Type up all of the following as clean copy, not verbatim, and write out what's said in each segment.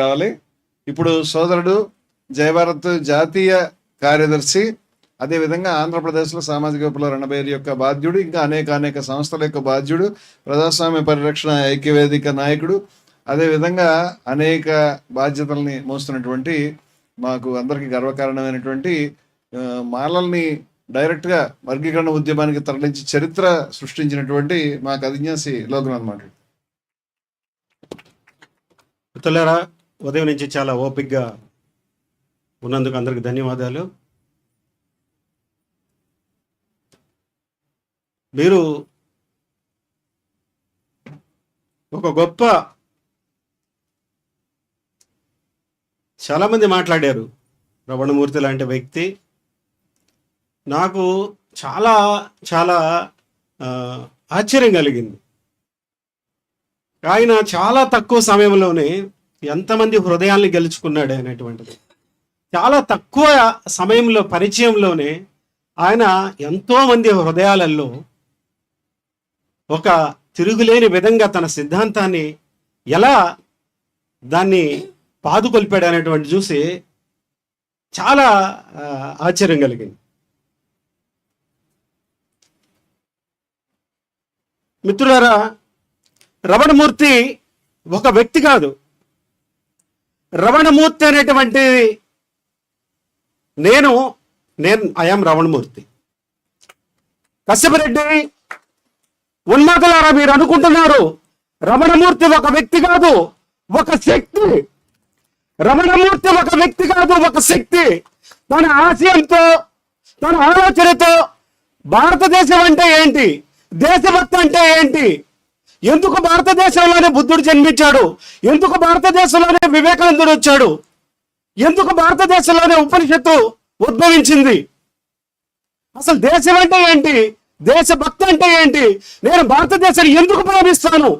రావాలి. ఇప్పుడు సోదరుడు జయభారత్ జాతీయ కార్యదర్శి, అదేవిధంగా ఆంధ్రప్రదేశ్లో సామాజిక విప్లవ రణబేరి యొక్క బాధ్యుడు, ఇంకా అనేక సంస్థల యొక్క బాధ్యుడు, ప్రజాస్వామ్య పరిరక్షణ ఐక్యవేదిక నాయకుడు, అదేవిధంగా అనేక బాధ్యతల్ని మోస్తున్నటువంటి మాకు అందరికీ గర్వకారణమైనటువంటి మాలల్ని డైరెక్ట్గా వర్గీకరణ ఉద్యమానికి తరలించి చరిత్ర సృష్టించినటువంటి మాకు అధిజ్ఞాసి లోకనాథ్ మాట్లాడు. మిత్రులారా, ఉదయం నుంచి చాలా ఓపికగా ఉన్నందుకు అందరికి ధన్యవాదాలు. మీరు ఒక గొప్ప, చాలామంది మాట్లాడారు, రమణమూర్తి లాంటి వ్యక్తి నాకు చాలా చాలా ఆశ్చర్యం కలిగింది. ఆయన చాలా తక్కువ సమయంలోనే ఎంతమంది హృదయాల్ని గెలుచుకున్నాడు అనేటువంటిది. చాలా తక్కువ సమయంలో, పరిచయంలోనే ఆయన ఎంతోమంది హృదయాలలో ఒక తిరుగులేని విధంగా తన సిద్ధాంతాన్ని ఎలా దాన్ని పాదుకొల్పాడు అనేటువంటి చూసి చాలా ఆశ్చర్యం కలిగింది. మిత్రులారా, రమణమూర్తి ఒక వ్యక్తి కాదు. రమణమూర్తి అనేటువంటి నేను ఐఎమ్ రమణమూర్తి. కశ్యపరెడ్డి ఉన్మాదులారా, మీరు అనుకుంటున్నారు రమణమూర్తి ఒక వ్యక్తి కాదు, ఒక శక్తి. రమణమూర్తి ఒక వ్యక్తి కాదు, ఒక శక్తి. తన ఆశయంతో, తన ఆలోచనతో భారతదేశం అంటే ఏంటి, దేశభక్తి అంటే ఏంటి, ఎందుకు భారతదేశంలోనే బుద్ధుడు జన్మించాడు, ఎందుకు భారతదేశంలోనే వివేకానందుడు వచ్చాడు, ఎందుకు భారతదేశంలోనే ఉపనిషత్తు ఉద్భవించింది, అసలు దేశం అంటే ఏంటి, దేశభక్తి అంటే ఏంటి, నేను భారతదేశాన్ని ఎందుకు ప్రేమిస్తాను,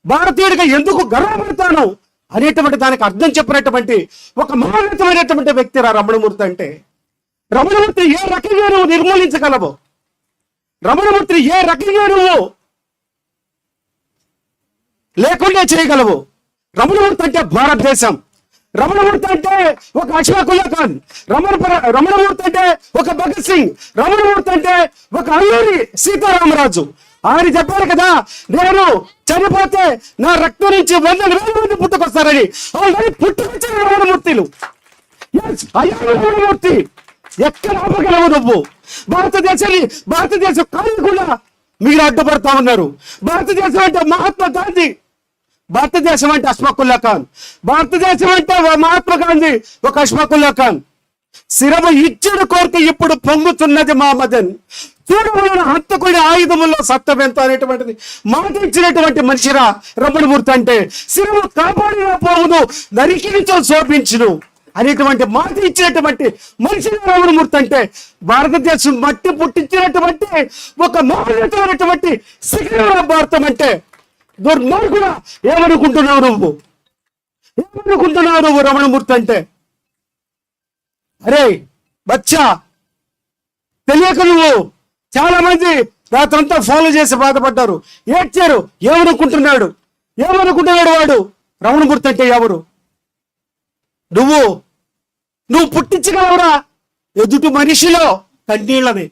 భారతీయుడిగా ఎందుకు గర్వపడతాను అనేటువంటి దానికి అర్థం చెప్పినటువంటి ఒక మహోన్నతమైనటువంటి వ్యక్తి రమణమూర్తి అంటే. రమణమూర్తి ఏ రకంగా నువ్వు నిర్మూలించగలవు, రమణమూర్తి ఏ రకంగా నువ్వు లేకుండా చేయగలవు. రమణమూర్తి అంటే భారతదేశం, రమణమూర్తి అంటే ఒక అష్ఫాకుల్లా ఖాన్, రమణమూర్తి అంటే ఒక భగత్ సింగ్, రమణమూర్తి అంటే ఒక అల్లూరి సీతారామరాజు. ఆయన చెప్పారు కదా, నేను చనిపోతే నా రక్తం నుంచి 100,000 మంది పుట్టుకొస్తారని. ఆల్రెడీ పుట్టుకొచ్చిన రమణమూర్తులు. రమణమూర్తి ఎక్కడ ఆపగలవు నువ్వు? భారతదేశం కాకుండా మీరు అడ్డుపడతా ఉన్నారు. భారతదేశం అంటే మహాత్మా గాంధీ, భారతదేశం అంటే అష్ఫాకుల్లా ఖాన్, భారతదేశం అంటే మహాత్మా గాంధీ ఒక అష్ఫాకుల్లా ఖాన్. శిరము ఇచ్చుడు కోరిక ఇప్పుడు పొంగుతున్నది మా మదన్, చూడవలన హంతకుడి ఆయుధముల్లో సత్యమెంత అనేటువంటిది మాట ఇచ్చినటువంటి మనిషిరా రమణమూర్తి అంటే. శిరము కాపాడిన పోవును, నరికినితో శోభించును అనేటువంటి మాట ఇచ్చినటువంటి మనిషి రమణమూర్తి అంటే. భారతదేశం మట్టి పుట్టించినటువంటి ఒక మహోన్నతమైనటువంటి శిఖర భారతం అంటే. దుర్మార్గుడా, ఏమనుకుంటున్నావు నువ్వు, ఏమనుకుంటున్నావు నువ్వు రమణమూర్తి అంటే? అరే బచ్చా, తెలియక నువ్వు చాలా మంది రాత్రంతా ఫాలో చేసి బాధపడ్డారు, ఏడ్చారు. ఏమనుకుంటున్నాడు వాడు? రమణమూర్తి అంటే ఎవరు? నువ్వు పుట్టించగలవురా ఎదుటి మనిషిలో కన్నీళ్ళని,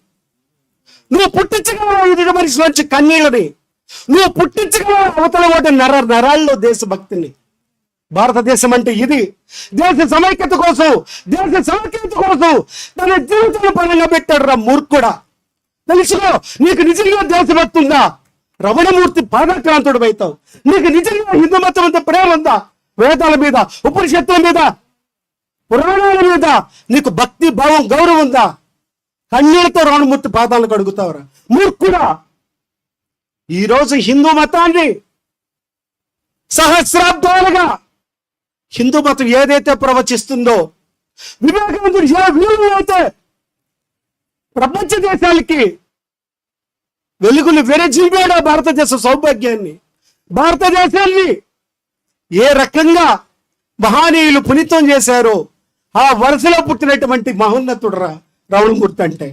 నువ్వు పుట్టించగలవు ఎదుటి మనిషిలోంచి కన్నీళ్ళని, నువ్వు పుట్టించగలవు అవతల వాటి నరాల్లో దేశభక్తిని. భారతదేశం అంటే ఇది. దేశ సమైక్యత కోసం, దేశ సమైక్యత కోసం తన జీవితాన్ని పరంగా పెట్టాడు రా మూర్ఖుడా. తెలుసుకో, నీకు నిజంగా దేశభక్తి ఉందా? రమణమూర్తి పాదాక్రాంతుడు అవుతావు. నీకు నిజంగా హిందూ మతం అంత ప్రేమ ఉందా? వేదాల మీద, ఉపనిషత్తుల మీద, పురాణాల మీద నీకు భక్తి భావం, గౌరవం ఉందా? కన్నీళ్లతో రమణమూర్తి పాదాలను కడుగుతావురా మూర్ఖుడా. ఈరోజు హిందూ మతాన్ని సహస్రాబ్దాలుగా హిందూ మతం ఏదైతే ప్రవచిస్తుందో, వివేకానందుడు ఏ విలువ అయితే ప్రపంచ దేశాలకి వెలుగులు విరజిమ్మాడో భారతదేశ సౌభాగ్యాన్ని, భారతదేశాన్ని ఏ రకంగా మహానీయులు పునీతం చేశారో ఆ వరుసలో పుట్టినటువంటి మహోన్నతుడు రమణమూర్తి అంటే.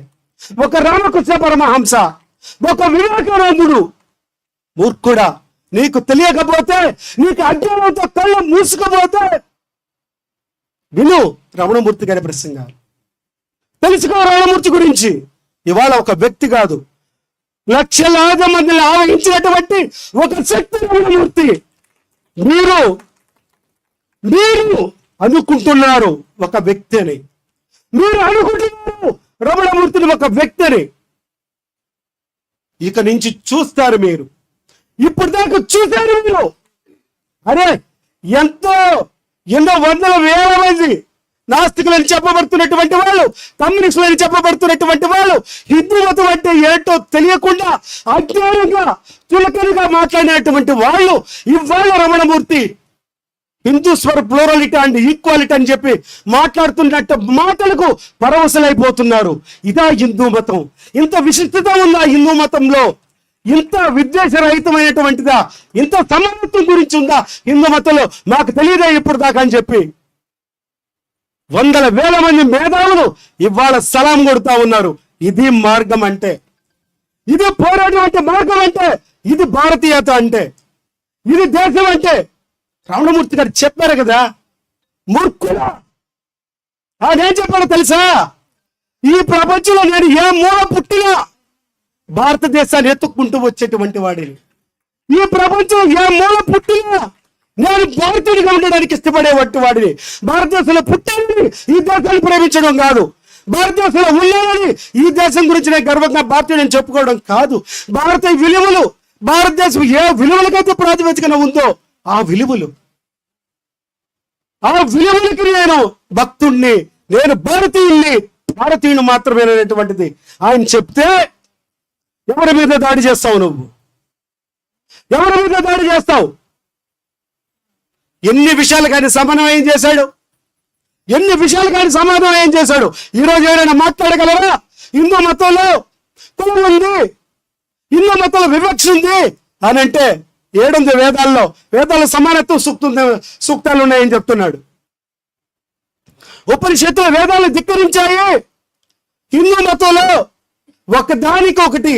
ఒక రామకృష్ణ పరమహంస, ఒక వివేకానందుడు. మూర్ఖుడా, నీకు తెలియకపోతే, నీకు అజ్ఞానంతో కళ్ళు మూసుకపోతే విను రమణమూర్తి గారి ప్రసంగాలు, తెలుసుకో రమణమూర్తి గురించి. ఇవాళ ఒక వ్యక్తి కాదు, లక్షలాది మందిని ఆవహించినటువంటి ఒక శక్తి రమణమూర్తి. మీరు అనుకుంటున్నారు ఒక వ్యక్తి అని, మీరు అనుకుంటున్నారు రమణమూర్తిని ఒక వ్యక్తి అని. ఇక నుంచి చూస్తారు మీరు, ఇప్పుడు దాకా చూశారు మీరు. అరే ఎన్నో వందల వేల మంది నాస్తికులని చెప్పబడుతున్నటువంటి వాళ్ళు, కమ్యూనిస్టులని చెప్పబడుతున్నటువంటి వాళ్ళు, హిందూ మతం అంటే ఏంటో తెలియకుండా అజ్ఞానంగా చులకనగా మాట్లాడినటువంటి వాళ్ళు ఇవాళ రమణమూర్తి హిందూస్వర్ ప్లూరలిటీ అండ్ ఈక్వాలిటీ అని చెప్పి మాట్లాడుతున్నట్టు మాటలకు పరవశలైపోతున్నారు. ఇదా హిందూ మతం? ఇంత విశిష్టత ఉందా హిందూ మతంలో? ఇంత విద్వేషరహితమైనటువంటిదా? ఇంత సమానత్వం గురించి ఉందా హిందూ మతంలో? మాకు తెలియదా ఇప్పుడు దాకా అని చెప్పి వందల వేల మంది మేధావులు ఇవాళ సలాం కొడుతా ఉన్నారు. ఇది మార్గం అంటే, ఇది పోరాటం అంటే, మార్గం అంటే, ఇది భారతీయత అంటే, ఇది దేశం అంటే. రమణమూర్తి గారు చెప్పారు కదా, మూర్ఖుడా. ఆయన చెప్పాడో తెలుసా? ఈ ప్రపంచంలో నేను ఏ మూల పుట్టినా భారతదేశాన్ని ఎత్తుక్కుంటూ వచ్చేటువంటి వాడిని. ఈ ప్రపంచం ఏ మూల పుట్టినా నేను భారతీయుడిగా ఉండడానికి ఇష్టపడేటువంటి వాడిని. భారతదేశంలో పుట్టాలని ఈ దేశాన్ని ప్రేమించడం కాదు, భారతదేశంలో ఉన్నానని ఈ దేశం గురించి నేను గర్వంగా భారతీయుడిని చెప్పుకోవడం కాదు. భారతీయ విలువలు, భారతదేశం ఏ విలువలకైతే ప్రాతిపదికన ఉందో ఆ విలువలకి నేను భక్తుణ్ణి, నేను భారతీయుని మాత్రమేనటువంటిది ఆయన చెప్తే ఎవరి మీద దాడి చేస్తావు నువ్వు? ఎవరి మీద దాడి చేస్తావు? ఎన్ని విషయాలకు ఆయన సమన్వయం చేశాడు, ఎన్ని విషయాలకు ఆయన సమన్వయం చేశాడు. ఈరోజు ఎవరైనా మాట్లాడగలరా? హిందూ మతంలో కులం ఉంది, హిందూ మతంలో వివక్ష ఉంది అని అంటే ఏడుంది వేదాల్లో సమానత్వం సూక్తాలు ఉన్నాయని చెప్తున్నాడు. ఉపనిషత్తులు వేదాలు ధిక్కరించాయి. హిందూ మతంలో ఒకదానికొకటి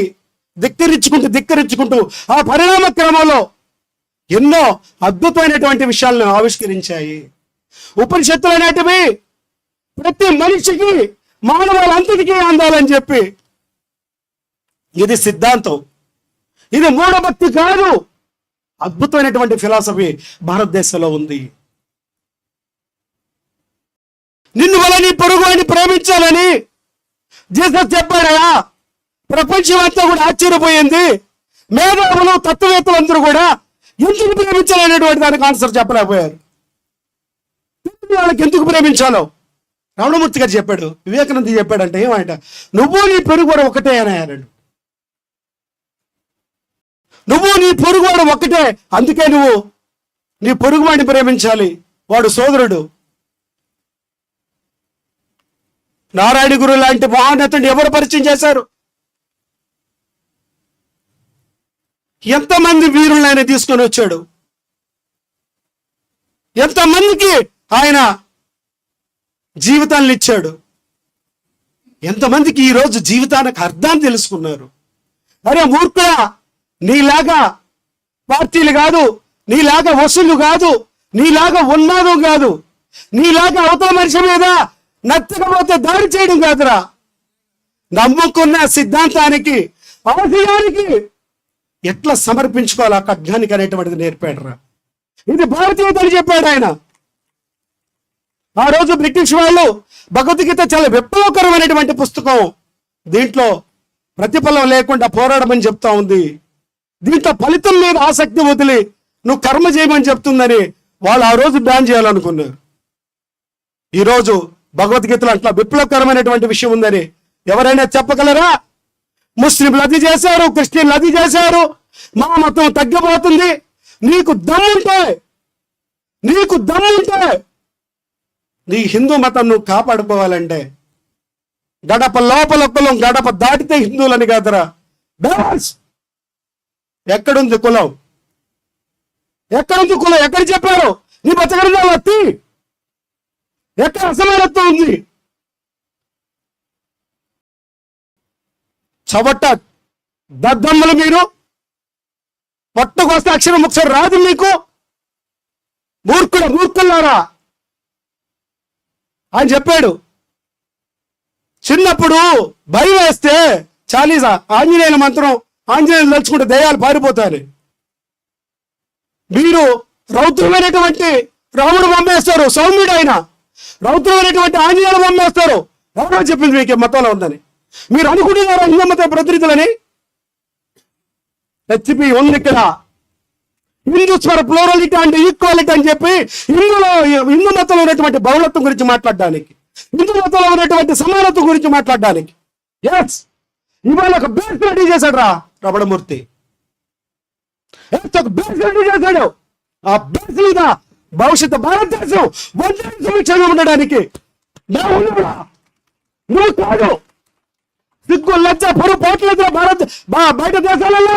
ధిక్కరించుకుంటూ ఆ పరిణామ క్రమంలో ఎన్నో అద్భుతమైనటువంటి విషయాలను ఆవిష్కరించాయి. ఉపనిషత్తులు అనేటివి ప్రతి మనిషికి, మానవాళంతటికీ అందాలని చెప్పి, ఇది సిద్ధాంతం, ఇది మూఢభక్తి కాదు. అద్భుతమైనటువంటి ఫిలాసఫీ భారతదేశంలో ఉంది. నిన్ను వల్ల నీ పొరుగు అని ప్రేమించాలని జీసస్ చెప్పాడా? ప్రపంచం అంతా కూడా ఆశ్చర్యపోయింది. మేధావులు, తత్వవేత్తలందరూ కూడా ఎందుకు ప్రేమించాలనేటువంటి దానికి ఆన్సర్ చెప్పలేకపోయారు. వాళ్ళకి ఎందుకు ప్రేమించాలో రమణమూర్తి గారు చెప్పాడు. వివేకానంద చెప్పాడంటే ఏమంట, నువ్వు నీ పొరుగువాడు ఒకటే అని అన్నాడు. నువ్వు నీ పొరుగువాడు ఒక్కటే, అందుకే నువ్వు నీ పొరుగువాడిని ప్రేమించాలి, వాడు సోదరుడు. నారాయణ గురు లాంటి మహానతుడిని ఎవరు పరిచయం చేశారు? ఎంతమంది వీరులను ఆయన తీసుకొని వచ్చాడు, ఎంతమందికి ఆయన జీవితాన్ని ఇచ్చాడు, ఎంతమందికి ఈరోజు జీవితానికి అర్థాన్ని తెలుసుకున్నారు. అరే మూర్ఖుడా, నీలాగా పార్టీలు కాదు, నీలాగా వసూలు కాదు, నీలాగా ఉన్మాదం కాదు, నీలాగా అవతల మనిషి మీద నచ్చకపోతే దాడి చేయడం కాదురా. నమ్ముకున్న సిద్ధాంతానికి, ఆశయానికి ఎట్లా సమర్పించుకోవాలి ఆ ఖడ్గానికి అనేటువంటిది నేర్పాడురా. ఇది భారతీయత అని చెప్పాడు ఆయన. ఆ రోజు బ్రిటిష్ వాళ్ళు భగవద్గీత చాలా విప్లవకరమైనటువంటి పుస్తకం, దీంట్లో ప్రతిఫలం లేకుండా పోరాడమని చెప్తా ఉంది, దీంట్లో ఫలితం మీద ఆసక్తి వదిలి నువ్వు కర్మ చేయమని చెప్తుందని వాళ్ళు ఆ రోజు బ్యాన్ చేయాలనుకున్నారు. ఈరోజు భగవద్గీతలో అట్లా విప్లవకరమైనటువంటి విషయం ఉందని ఎవరైనా చెప్పగలరా? ముస్లింలు అది చేశారు, క్రిస్టియన్లు అది చేశారు, మా మతం తగ్గిపోతుంది. నీకు దమ్ముంటే నీ హిందూ మతం నువ్వు కాపాడుకోవాలంటే గడప లోపల కులం, గడప దాటితే హిందువులని కాదురా. బ్యాస్ ఎక్కడుంది కులం? ఎక్కడుంది కులం? ఎక్కడ చెప్పారు? నీ బతకరిందా వత్తి? ఎక్కడ అసమానత్వం ఉంది? చవట దద్దమ్మలు మీరు. పొట్టకొస్తే అక్షరం ఒకసారి రాదు మీకు? మూర్ఖులారా ఆయన చెప్పాడు. చిన్నప్పుడు భయం వేస్తే చాలీసా ఆంజనేయుల మంత్రం, ఆంజనేయులు తలుచుకుంటే దయ్యాలు పారిపోతాయని. మీరు రౌద్రమైనటువంటి రాముడు పంపేస్తారు, సౌమ్యుడు ఆయన. రౌద్రమైనటువంటి ఆంజనేయులు పంపేస్తారు. ఎవరో చెప్పింది మీకు మతంలో ఉందని? మీరు అనుకుంటున్నారా హిందూ మత ప్రతినిధులని? హెచ్పి ఉంది ఇక్కడ. Hindus for plurality and equality అని చెప్పి హిందూ మతంలో ఉన్నటువంటి బహుళత్వం గురించి మాట్లాడడానికి, హిందూ మతంలో ఉన్నటువంటి సమానత్వం గురించి మాట్లాడడానికి. ఎస్, ఇవాళ ఒక బేస్ రెడీ చేశాడు రా రమణమూర్తి. ఒక బేస్ రెడీ చేశాడు. ఆ బేస్ మీద భవిష్యత్తు భారతదేశం సుభిక్షంగా ఉండడానికి నువ్వు కాదు. సిగ్గు లజ్జ పరువు పోట్లేదు బయట దేశాలలో.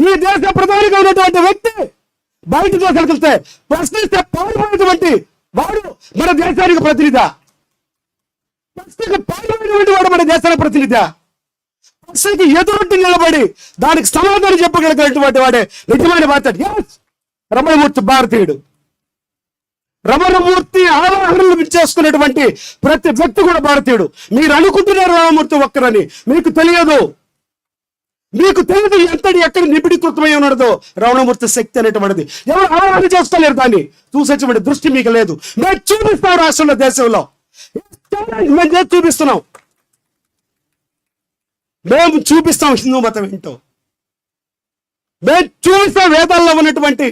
ఈ దేశ ప్రధానిగా ఉన్నటువంటి వ్యక్తి బయట దేశాలకు వెళ్తే ప్రశ్నిస్తే పాల్గొనేటువంటి వాడు మన దేశానికి ప్రతినిధి. ప్రశ్నకు పాల్గొనేటువంటి వాడు మన దేశానికి ప్రతినిధి. ప్రశ్నకి ఎదురొట్టి నిలబడి దానికి సమాధానం చెప్పగలిగినటువంటి వాడే నిజమైన మాట్లాడు. రమణమూర్తి భారతీయుడు. రమణమూర్తి ఆవాహనలు చేసుకున్నటువంటి ప్రతి వ్యక్తి కూడా భారతీయుడు. మీరు అనుకుంటున్నారు రామమూర్తి ఒక్కరని, మీకు తెలియదు. మీకు తెలియదు ఎంతటి ఎక్కడ నిబిడీకృతమై ఉన్నదో రమణమూర్తి శక్తి అనేటువంటిది. ఎవరు ఆవాహన చేసుకోలేరు. దాన్ని చూసేటువంటి దృష్టి మీకు లేదు. మేము చూపిస్తాం రాష్ట్రంలో, దేశంలో మేము చూపిస్తున్నాం. మేము చూపిస్తాం హిందూ మతం ఏంటో. మేము చూపిస్తాం వేదాల్లో ఉన్నటువంటి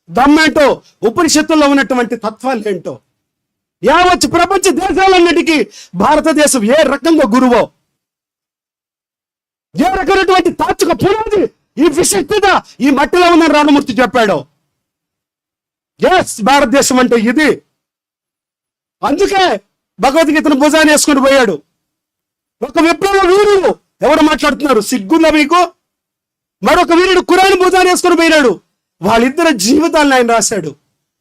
దమ్మేంటో, ఉపనిషత్తుల్లో ఉన్నటువంటి తత్వాలు ఏంటో. యావత్ ప్రపంచ దేశాలన్నిటికీ భారతదేశం ఏ రకంగా గురువో, ఏ రకమైనటువంటి తాత్విక పునాది, ఈ విశిష్టత ఈ మట్టిలో ఉందని రామమూర్తి చెప్పాడు. ఎస్, భారతదేశం అంటే ఇది. అందుకే భగవద్గీతను భుజాన్ని వేసుకుని పోయాడు. ఒక విప్లవ వీరుడు. ఎవరు మాట్లాడుతున్నారు? సిగ్గుందా మీకు? మరొక వీరుడు ఖురాన్ భుజాన్ని వేసుకుని పోయినాడు. వాళ్ళిద్దరి జీవితాలను ఆయన రాశాడు.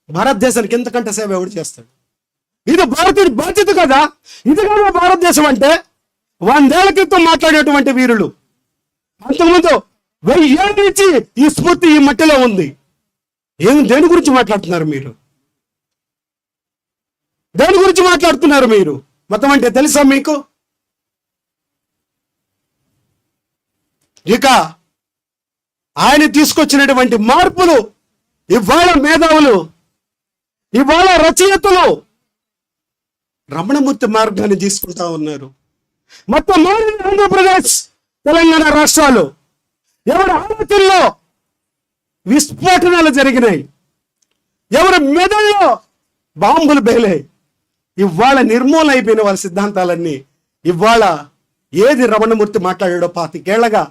భారతదేశానికి ఎంతకంటే సేవ ఎవడు చేస్తాడు? ఇది భారతీయుడి బాధ్యత కదా. ఇది కదా భారతదేశం అంటే. 100 ఏళ్ల క్రితం మాట్లాడేటువంటి వీరులు. అంతకుముందు 1000 ఏళ్ళ నుంచి ఈ స్ఫూర్తి ఈ మట్టిలో ఉంది. దేని గురించి మాట్లాడుతున్నారు మీరు? దేని గురించి మాట్లాడుతున్నారు మీరు? మతం అంటే తెలుసా మీకు? ఇక ఆయన తీసుకొచ్చినటువంటి మార్పులు, ఇవాళ మేధావులు, ఇవాళ రచయితలు రమణమూర్తి మార్గాన్ని తీసుకుంటా ఉన్నారు. మొత్తం ఆంధ్రప్రదేశ్, తెలంగాణ రాష్ట్రాలు ఎవరి ఆలోచనలో విస్ఫోటనాలు జరిగినాయి, ఎవరి మెదడులో బాంబులు బేలాయి. ఇవాళ నిర్మూలన అయిపోయిన వాళ్ళ సిద్ధాంతాలన్నీ. ఇవాళ ఏది రమణమూర్తి మాట్లాడాడో 25 ఏళ్లగా,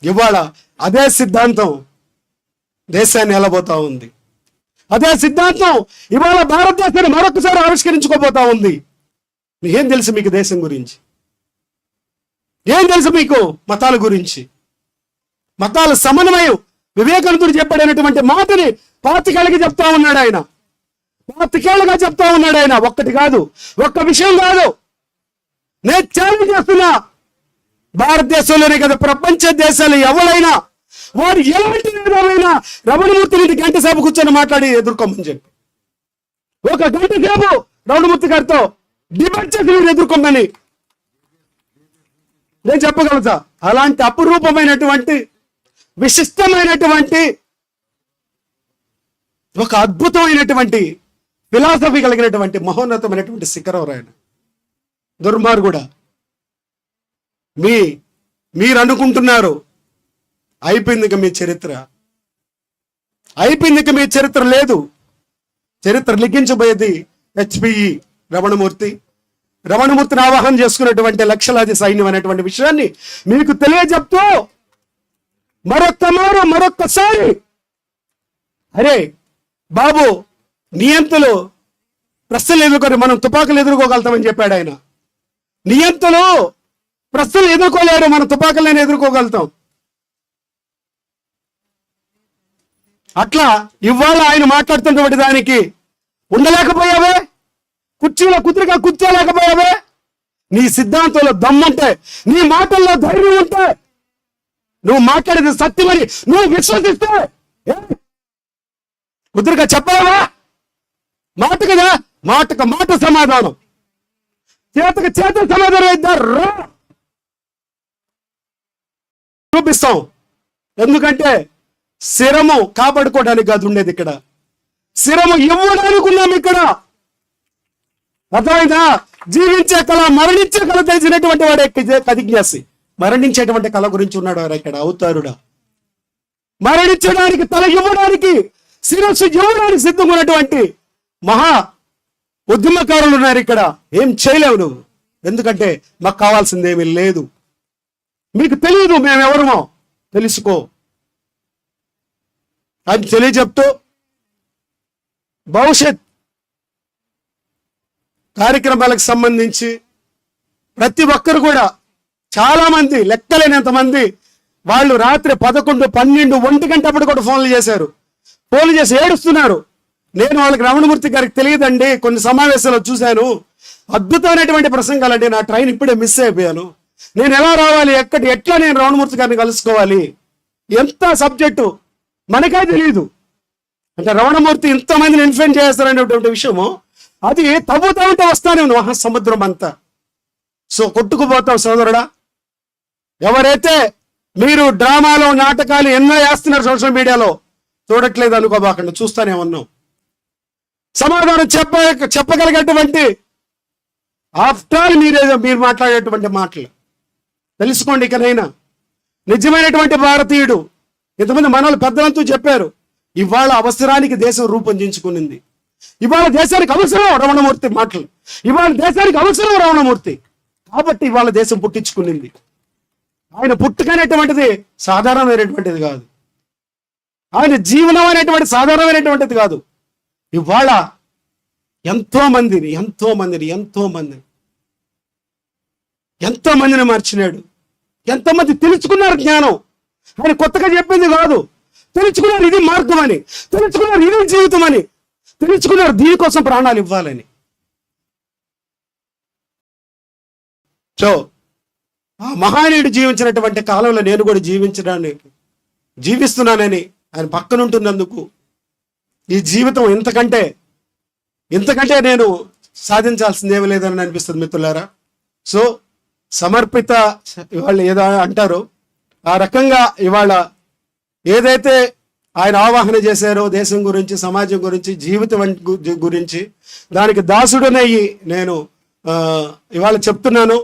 ఇవాళ అదే సిద్ధాంతం దేశాన్ని ఎలబోతా ఉంది. అదే సిద్ధాంతం ఇవాళ భారతదేశాన్ని మరొకసారి ఆవిష్కరించుకోబోతా ఉంది. ఏం తెలుసు మీకు దేశం గురించి? ఏం తెలుసు మీకు మతాల గురించి? మతాల సమన్వయం వివేకానందుడు చెప్పాడనేటువంటి మాటని 25 ఏళ్ళకి చెప్తా ఉన్నాడు ఆయన. 25 ఏళ్ళగా చెప్తా ఉన్నాడు ఆయన. ఒక్కటి కాదు, ఒక్క విషయం కాదు. నేను ఛాలెంజ్ చేస్తున్నా, భారతదేశంలోనే కదా ప్రపంచ దేశాలు ఎవరైనా వారు ఎలాంటి విధమైన రమణమూర్తి నుండి గంట సేపు కూర్చొని మాట్లాడి ఎదుర్కోమని చెప్పి, 1 గంట సేపు రమణమూర్తి గారితో డిబేట్ చేసి మీరు ఎదుర్కోమని నేను చెప్పగలుగుతా. అలాంటి అపురూపమైనటువంటి విశిష్టమైనటువంటి ఒక అద్భుతమైనటువంటి ఫిలాసఫీ కలిగినటువంటి మహోన్నతమైనటువంటి శిఖరం ఆయన. దుర్మార్గుడా, మీరు అనుకుంటున్నారు అయిపోయింది ఇక మీ చరిత్ర, అయిపోయింది ఇక మీ చరిత్ర. లేదు, చరిత్ర లిఖించబోయేది హెచ్పిఈ రమణమూర్తిని ఆవాహన చేసుకున్నటువంటి లక్షలాది సైన్యం అనేటువంటి విషయాన్ని మీకు తెలియజెప్తూ మరొక్కసారి అరే బాబు, నియంతలు ప్రశ్నలు ఎదుర్కొని మనం తుపాకులు ఎదుర్కోగలుగుతామని చెప్పాడు ఆయన. నియంతలు ప్రశ్నలు ఎదుర్కోలేరు, మనం తుపాకులను ఎదుర్కోగలుగుతాం. అట్లా ఇవాళ ఆయన మాట్లాడుతున్నటువంటి దానికి ఉండలేకపోయావే, కుర్చీలో కుదురుగా కూర్చోలేకపోయావే. నీ సిద్ధాంతంలో దమ్ముంటే, నీ మాటల్లో ధైర్యం ఉంటే నువ్వు మాట్లాడేది సత్యమని నువ్వు విశ్వసిస్తే కుదురుగా చెప్పలేవా? మాట కదా, మాటకు మాట సమాధానం, చేతకు చేత సమాధానం ఇద్దరు చూపిస్తాం. ఎందుకంటే శిరము కాపాడుకోవడానికి కాదు ఉండేది ఇక్కడ, శిరము ఇవ్వడానికి ఉన్నాం ఇక్కడ. అర్థమైందా? జీవించే కళ, మరణించే కళ తెలిసినటువంటి వాడే కదిజ్ఞాసి. మరణించేటువంటి కళ గురించి ఉన్నాడు వారు ఇక్కడ అవతారుడా. మరణించడానికి, తల ఇవ్వడానికి, శిరస్సు ఇవ్వడానికి సిద్ధంగా ఉన్నటువంటి మహా ఉద్యమకారులు ఉన్నారు ఇక్కడ. ఏం చేయలేవు నువ్వు, ఎందుకంటే మాకు కావాల్సింది ఏమీ లేదు. మీకు తెలియదు మేమెవరమో, తెలుసుకో అని తెలియజెప్తూ భవిష్యత్ కార్యక్రమాలకు సంబంధించి ప్రతి ఒక్కరు కూడా చాలా మంది, లెక్కలేనంత మంది వాళ్ళు రాత్రి 11, 12, 1 గంట అప్పుడు కూడా ఫోన్లు చేశారు. ఫోన్లు చేసి ఏడుస్తున్నారు. నేను వాళ్ళకి రమణమూర్తి గారికి తెలియదండి, కొన్ని సమావేశాలు చూశాను, అద్భుతమైనటువంటి ప్రసంగాలండి, నా ట్రైన్ ఇప్పుడే మిస్ అయిపోయాను, నేను ఎలా రావాలి, ఎట్లా నేను రమణమూర్తి గారిని కలుసుకోవాలి, ఎంత సబ్జెక్టు మనకే తెలియదు. అంటే రమణమూర్తి ఇంతమందిని ఇన్ఫ్లుయెన్స్ చేస్తారనేటువంటి విషయము, అది తవ్వుతా ఉంటే వస్తానే ఉంది మహాసముద్రం అంతా. సో కొట్టుకుపోతావు సోదరుడా. ఎవరైతే మీరు డ్రామాలో, నాటకాలు ఎన్నో వేస్తున్నారు సోషల్ మీడియాలో, చూడట్లేదు అనుకోబాకండి, చూస్తానే ఉన్నాం. సమాధానం చెప్పగలిగేటువంటి ఆఫ్టర్ ఆల్ మీరు మాట్లాడేటువంటి మాటలు తెలుసుకోండి. ఇకనైనా నిజమైనటువంటి భారతీయుడు, ఇంతమంది మనోళ్ళు పెద్దలంతా చెప్పారు, ఇవాళ అవసరానికి దేశం రూపొందించుకునింది. ఇవాళ దేశానికి అవసరం రమణమూర్తి మాటలు, ఇవాళ దేశానికి అవసరం రమణమూర్తి. కాబట్టి ఇవాళ దేశం పుట్టించుకునింది. ఆయన పుట్టుకనేటువంటిది సాధారణమైనటువంటిది కాదు, ఆయన జీవనం అనేటువంటి సాధారణమైనటువంటిది కాదు. ఇవాళ ఎంతో మందిని మార్చినాడు. ఎంతోమంది తెలుసుకున్నారు జ్ఞానం. ఆయన కొత్తగా చెప్పింది కాదు, తెలుసుకున్నారు ఇది మార్గం అని, తెలుసుకున్నారు ఇది జీవితం అని, తెలుసుకున్నారు దీనికోసం ప్రాణాలు ఇవ్వాలని. సో ఆ మహానీయుడు జీవించినటువంటి కాలంలో నేను కూడా జీవిస్తున్నానని ఆయన పక్కనుంటున్నందుకు ఈ జీవితం ఇంతకంటే నేను సాధించాల్సిందేమీ లేదని అనిపిస్తుంది మిత్రులారా. సో సమర్పిత ఇవాళ ఏదో అంటారు, ఆ రకంగా ఇవాళ ఏదైతే ఆయన ఆవాహన చేశారో దేశం గురించి, సమాజం గురించి, జీవితం గురించి, దానికి దాసుడనయ్యి నేను ఇవాళ చెప్తున్నాను.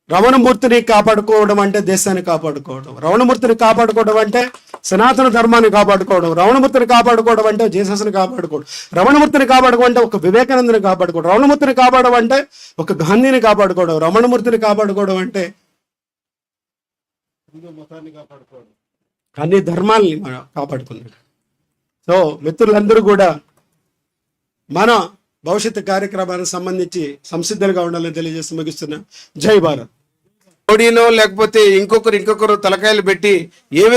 రమణమూర్తిని కాపాడుకోవడం అంటే దేశాన్ని కాపాడుకోవడం, రమణమూర్తిని కాపాడుకోవడం అంటే సనాతన ధర్మాన్ని కాపాడుకోవడం, రమణమూర్తిని కాపాడుకోవడం అంటే జీసస్ని కాపాడుకోవడం, రమణమూర్తిని కాపాడుకోవడం అంటే ఒక వివేకానందని కాపాడుకోవడం, రమణమూర్తిని కాపాడడం అంటే ఒక గాంధీని కాపాడుకోవడం, రమణమూర్తిని కాపాడుకోవడం అంటే హిందూ మతాన్ని కాపాడుకోవడం, అన్ని ధర్మాల్ని మనం కాపాడుకున్నాడు. సో మిత్రులందరూ కూడా మన భవిష్యత్తు కార్యక్రమానికి సంబంధించి సంసిద్ధులుగా ఉండాలని తెలియజేస్తూ ముగిస్తున్నా. జై భారత్. మోడీనో లేకపోతే ఇంకొకరు తలకాయలు పెట్టి ఏ విధంగా